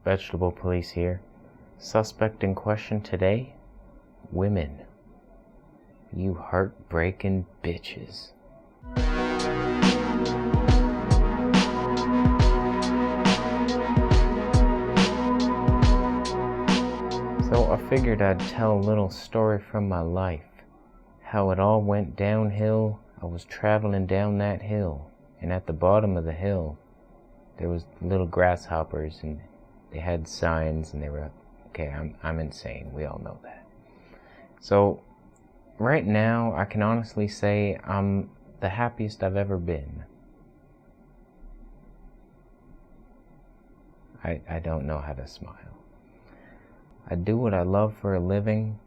Vegetable Police here. Suspect in question today? Women. You heartbreaking bitches. So I figured I'd tell a little story from my life. How it all went downhill. I was traveling down that hill, and at the bottom of the hill there was little grasshoppers, and they had signs, and they were, okay, I'm insane, we all know that. So right now I can honestly say I'm the happiest I've ever been. I don't know how to smile. I do what I love for a living,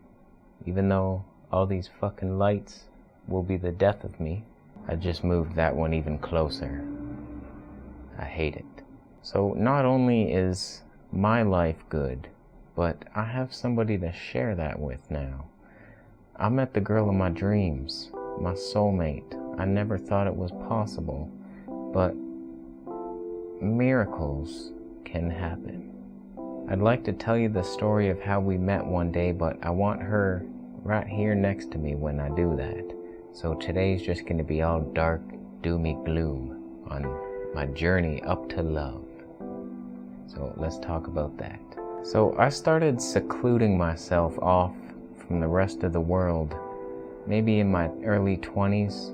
even though all these fucking lights will be the death of me. I just moved that one even closer. I hate it. So not only is my life good, but I have somebody to share that with now. I met the girl of my dreams, my soulmate. I never thought it was possible, but miracles can happen. I'd like to tell you the story of how we met one day, but I want her right here next to me when I do that. So today's just going to be all dark, doomy gloom on my journey up to love. So let's talk about that. So I started secluding myself off from the rest of the world maybe in my early 20s.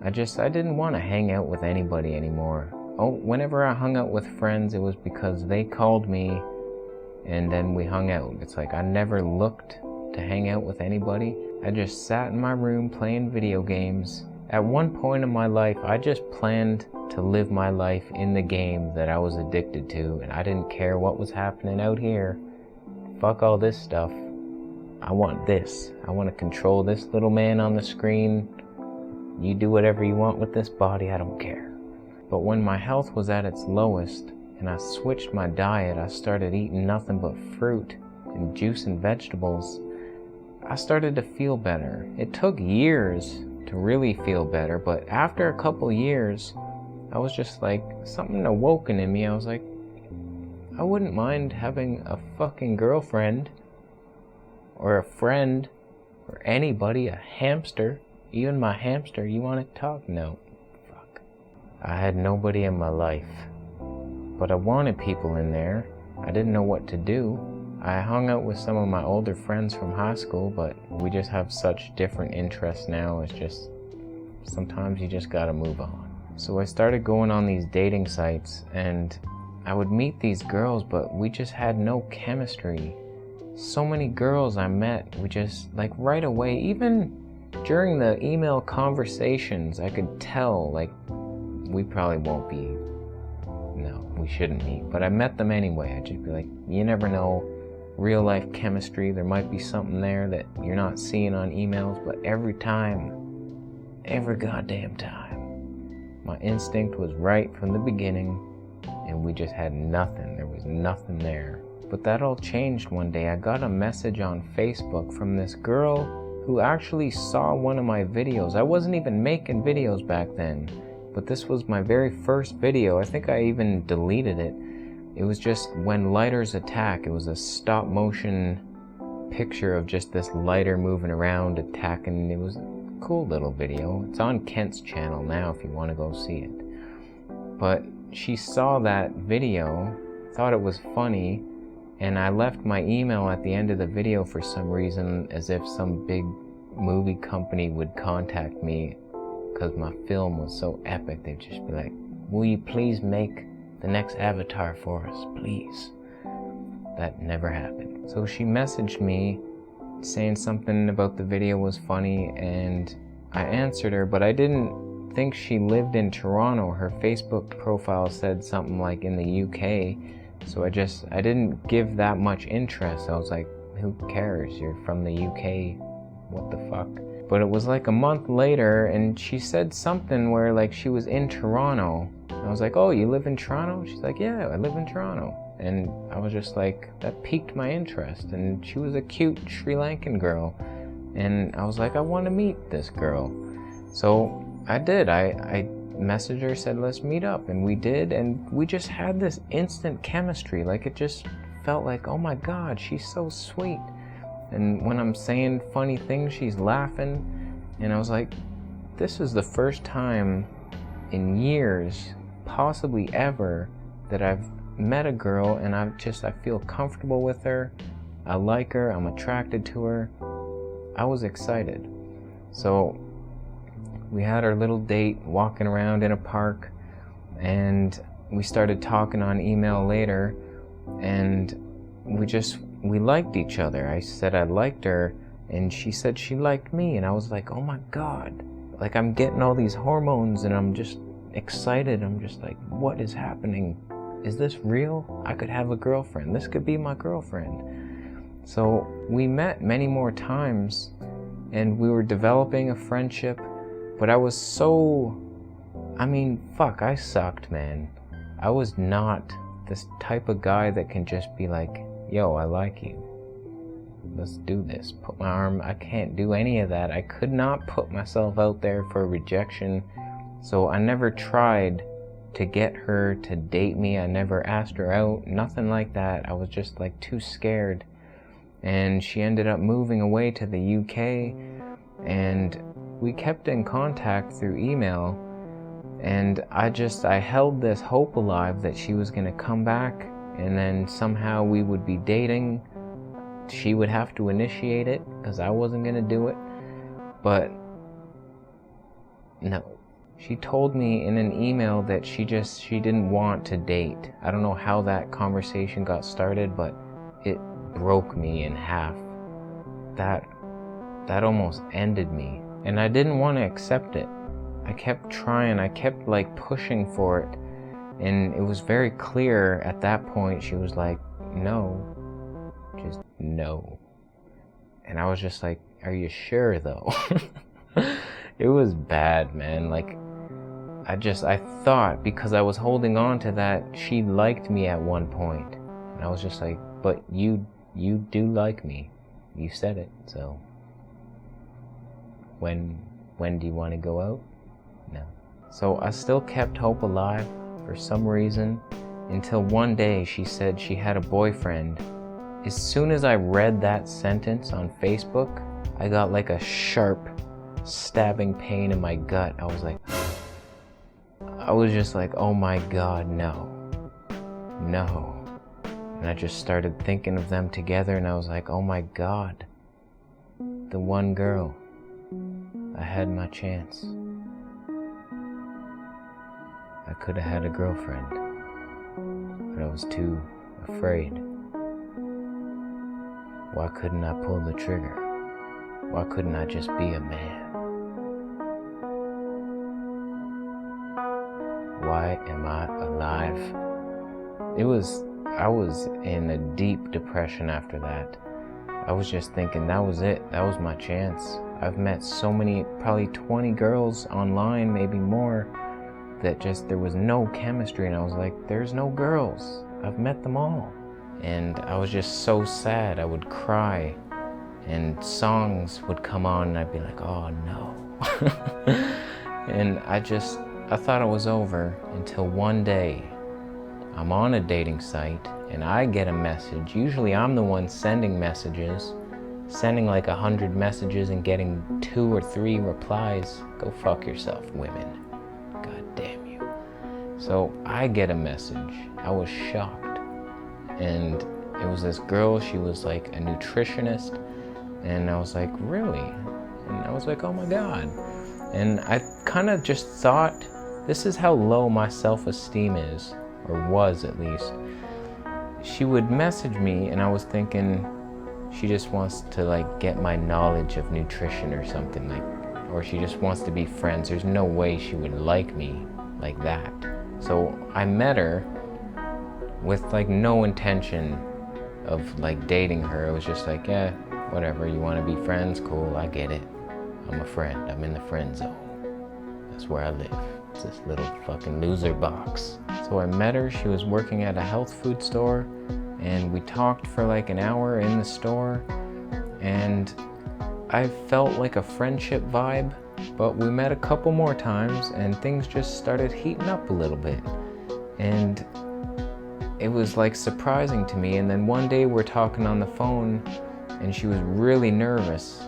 I didn't want to hang out with anybody anymore. Whenever I hung out with friends, it was because they called me and then we hung out. It's like I never looked to hang out with anybody. I just sat in my room playing video games. At one point in my life, I just planned to live my life in the game that I was addicted to, and I didn't care what was happening out here. Fuck all this stuff. I want this. I want to control this little man on the screen. You do whatever you want with this body, I don't care. But when my health was at its lowest and I switched my diet, I started eating nothing but fruit and juice and vegetables, I started to feel better. It took years to really feel better, but after a couple years, I was just like, something awoken in me. I was like, I wouldn't mind having a fucking girlfriend, or a friend, or anybody, a hamster, even my hamster. You want to talk? No. Fuck. I had nobody in my life, but I wanted people in there. I didn't know what to do. I hung out with some of my older friends from high school, but we just have such different interests now. It's just, sometimes you just gotta move on. So I started going on these dating sites, and I would meet these girls, but we just had no chemistry. So many girls I met, we just, like, right away, even during the email conversations, I could tell, like, we probably won't be, no, we shouldn't meet. But I met them anyway. I'd just be like, you never know. Real life chemistry, there might be something there that you're not seeing on emails, but every goddamn time, my instinct was right from the beginning, and we just had nothing. There was nothing there. But that all changed one day. I got a message on Facebook from this girl who actually saw one of my videos. I wasn't even making videos back then, but this was my very first video. I think I even deleted it. It was just When Lighters Attack. It was a stop motion picture of just this lighter moving around, attacking. It was a cool little video. It's on Kent's channel now if you want to go see it. But she saw that video, thought it was funny, and I left my email at the end of the video for some reason, as if some big movie company would contact me because my film was so epic. They'd just be like, will you please make the next Avatar for us, please? That never happened. So she messaged me saying something about the video was funny, and I answered her, but I didn't think she lived in Toronto. Her Facebook profile said something like in the UK, so I didn't give that much interest. I was like, who cares? You're from the UK, what the fuck? But it was like a month later, and she said something where, like, she was in Toronto. I was like, oh, you live in Toronto? She's like, yeah, I live in Toronto. And I was just like, that piqued my interest. And she was a cute Sri Lankan girl. And I was like, I want to meet this girl. So I did. I messaged her, said, let's meet up. And we did, and we just had this instant chemistry. Like, it just felt like, oh my God, she's so sweet. And when I'm saying funny things, she's laughing. And I was like, this is the first time in years, possibly ever, that I've met a girl and I feel comfortable with her. I like her, I'm attracted to her. I was excited. So we had our little date walking around in a park, and we started talking on email later, and we liked each other. I said I liked her, and she said she liked me, and I was like, oh my God. Like, I'm getting all these hormones, and I'm just excited. I'm just like, what is happening? Is this real? I could have a girlfriend. This could be my girlfriend. So we met many more times, and we were developing a friendship, but I was I sucked, man. I was not this type of guy that can just be like, yo, I like you. Let's do this. Put my arm, I can't do any of that. I could not put myself out there for rejection. So I never tried to get her to date me. I never asked her out, nothing like that. I was just like too scared. And she ended up moving away to the UK, and we kept in contact through email. And I held this hope alive that she was gonna come back, and then somehow we would be dating. She would have to initiate it, because I wasn't gonna do it. But no. She told me in an email that she didn't want to date. I don't know how that conversation got started, but it broke me in half. That almost ended me. And I didn't want to accept it. I kept trying, I kept like pushing for it. And it was very clear at that point. She was like, no, just no. And I was just like, are you sure though? It was bad, man. Like, I thought, because I was holding on to that, she liked me at one point. And I was just like, but you do like me. You said it, so when do you want to go out? No. So I still kept hope alive for some reason, until one day she said she had a boyfriend. As soon as I read that sentence on Facebook, I got like a sharp stabbing pain in my gut. I was just like, oh my God, no. And I just started thinking of them together, and I was like, oh my God, the one girl. I had my chance. I could have had a girlfriend, but I was too afraid. Why couldn't I pull the trigger? Why couldn't I just be a man? Why am I alive? I was in a deep depression after that. I was just thinking that was it. That was my chance. I've met so many, probably 20 girls online, maybe more, that there was no chemistry. And I was like, there's no girls. I've met them all. And I was just so sad. I would cry, and songs would come on, and I'd be like, oh no. And I thought it was over, until one day I'm on a dating site and I get a message. Usually I'm the one sending messages, sending like 100 messages and getting 2 or 3 replies. Go fuck yourself, women. God damn you. So I get a message. I was shocked. And it was this girl. She was like a nutritionist. And I was like, really? And I was like, oh my God. And I kind of just thought, this is how low my self-esteem is, or was at least. She would message me, and I was thinking, she just wants to like get my knowledge of nutrition or something, like, or she just wants to be friends. There's no way she would like me like that. So I met her with like no intention of like dating her. It was just like, yeah, whatever, you want to be friends? Cool, I get it. I'm a friend. I'm in the friend zone. That's where I live. It's this little fucking loser box. So I met her. She was working at a health food store, and we talked for like an hour in the store, and I felt like a friendship vibe. But we met a couple more times and things just started heating up a little bit. And it was like surprising to me. And then one day we're talking on the phone and she was really nervous.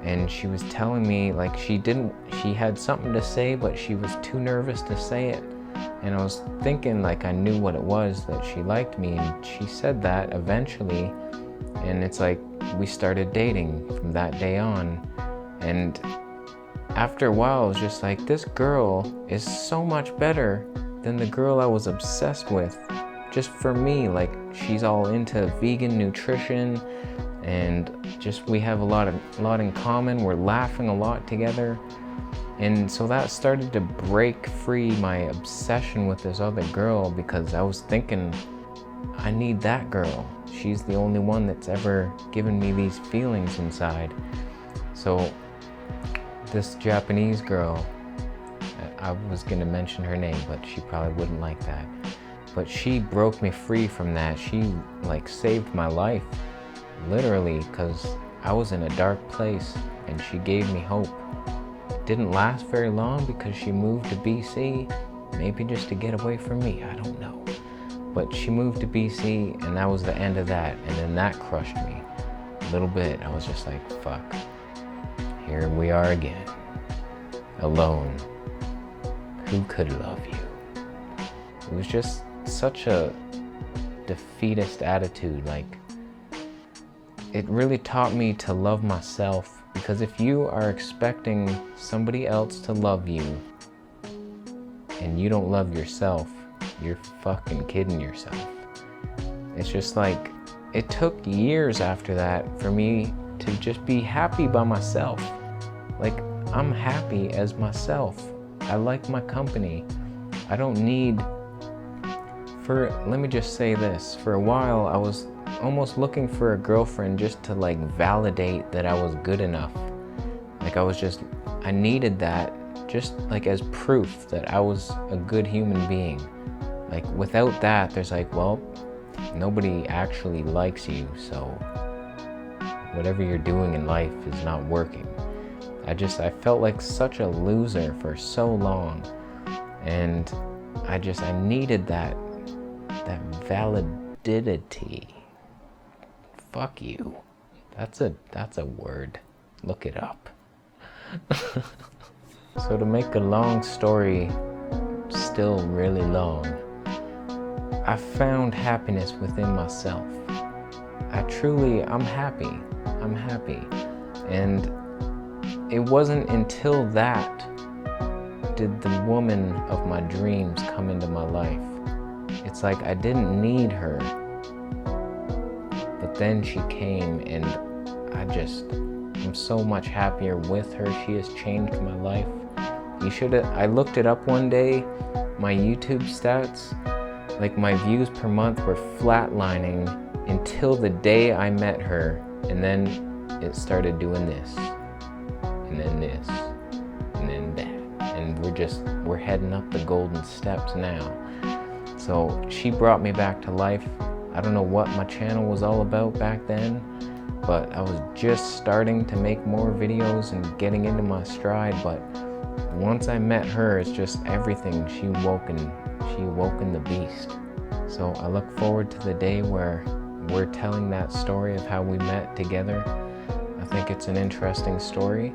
And she was telling me like she had something to say, but she was too nervous to say it. And I was thinking like I knew what it was, that she liked me, and she said that eventually. And it's like we started dating from that day on. And after a while, I was just like, this girl is so much better than the girl I was obsessed with. Just for me, like she's all into vegan nutrition, and just we have a lot in common. We're laughing a lot together. And so that started to break free my obsession with this other girl, because I was thinking, I need that girl. She's the only one that's ever given me these feelings inside. So this Japanese girl, I was gonna mention her name, but she probably wouldn't like that. But she broke me free from that. She like saved my life, literally, because I was in a dark place and she gave me hope. Didn't last very long because she moved to BC, maybe just to get away from me, I don't know. But she moved to BC and that was the end of that, and then that crushed me a little bit. I was just like, fuck, here we are again, alone. Who could love you? It was just such a defeatist attitude. Like, it really taught me to love myself. Because if you are expecting somebody else to love you and you don't love yourself, you're fucking kidding yourself. It's just like, it took years after that for me to just be happy by myself. Like, I'm happy as myself. I like my company. I don't need, let me just say this, for a while I was almost looking for a girlfriend just to like validate that I was good enough. Like I needed that just like as proof that I was a good human being. Like without that, there's like, well, nobody actually likes you, so whatever you're doing in life is not working. I felt like such a loser for so long, and I needed that validity. Fuck you. That's a word. Look it up. So to make a long story still really long, I found happiness within myself. I'm happy. I'm happy. And it wasn't until that did the woman of my dreams come into my life. It's like I didn't need her. But then she came, and I'm so much happier with her. She has changed my life. I looked it up one day, my YouTube stats, like my views per month were flatlining until the day I met her, and then it started doing this, and then this, and then that. And we're heading up the golden steps now. So she brought me back to life. I don't know what my channel was all about back then, but I was just starting to make more videos and getting into my stride. But once I met her, it's just everything. She awoken the beast. So I look forward to the day where we're telling that story of how we met together. I think it's an interesting story,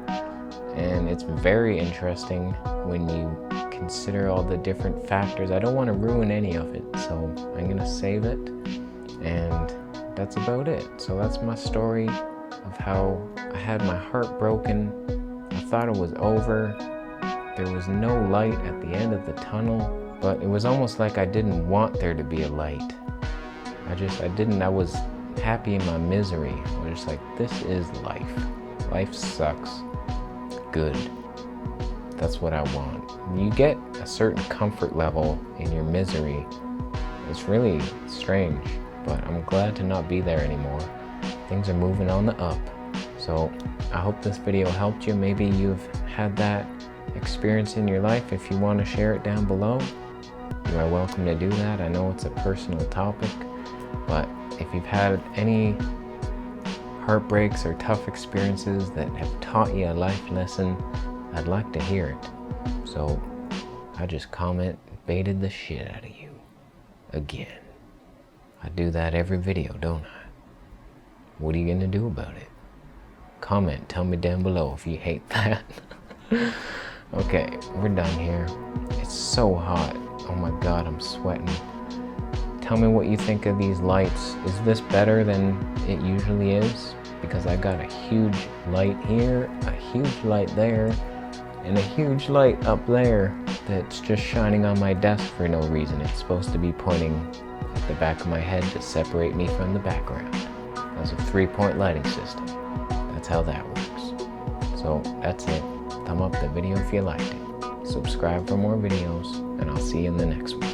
and it's very interesting when you consider all the different factors. I don't want to ruin any of it, so I'm gonna save it, and that's about it. So that's my story of how I had my heart broken. I thought it was over. There was no light at the end of the tunnel, but it was almost like I didn't want there to be a light. I was happy in my misery. I was just like, this is life. Life sucks. Good. That's what I want. You get a certain comfort level in your misery. It's really strange, but I'm glad to not be there anymore. Things are moving on the up. So I hope this video helped you. Maybe you've had that experience in your life. If you want to share it down below, you are welcome to do that. I know it's a personal topic, but if you've had any heartbreaks or tough experiences that have taught you a life lesson, I'd like to hear it. So I just comment baited the shit out of you. Again. I do that every video, don't I? What are you gonna do about it? Comment, tell me down below if you hate that. Okay, we're done here. It's so hot. Oh my god, I'm sweating. Tell me what you think of these lights. Is this better than it usually is? Because I got a huge light here, a huge light there, and a huge light up there that's just shining on my desk for no reason. It's supposed to be pointing at the back of my head to separate me from the background. That's a 3-point lighting system. That's how that works. So that's it. Thumb up the video if you liked it. Subscribe for more videos, and I'll see you in the next one.